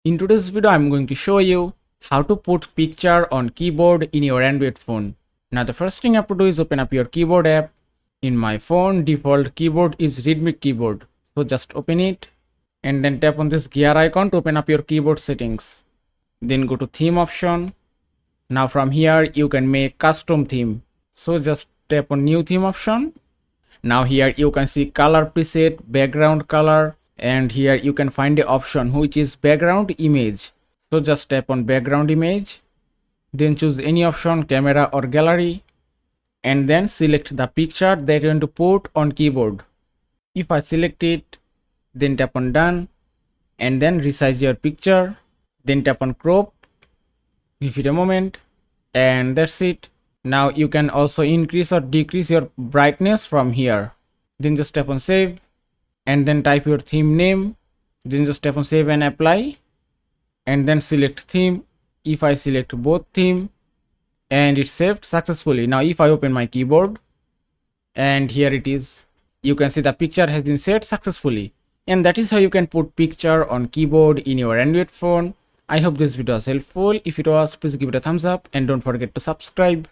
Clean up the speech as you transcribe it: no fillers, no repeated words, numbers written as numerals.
In today's video, I'm going to show you how to put picture on keyboard in your Android phone. Now, the first thing you have to do is open up your keyboard app. In my phone, default keyboard is Redmi keyboard. So just open it and then tap on this gear icon to open up your keyboard settings. Then go to theme option. Now from here, you can make custom theme. So just tap on new theme option. Now here you can see color preset, background color, and here you can find the option which is background image. So just tap on background image, then choose any option, camera or gallery, and then select the picture that you want to put on keyboard. If I select it, then tap on done and then resize your picture, then tap on crop, give it a moment, and that's it. Now you can also increase or decrease your brightness from here. Then just tap on save and then type your theme name. Then just tap on save and apply and then select theme. If I select both theme and it's saved successfully. Now if I open my keyboard and here it is, you can see the picture has been set successfully. And that is how you can put picture on keyboard in your Android phone. I hope this video was helpful. If it was, please give it a thumbs up and don't forget to subscribe.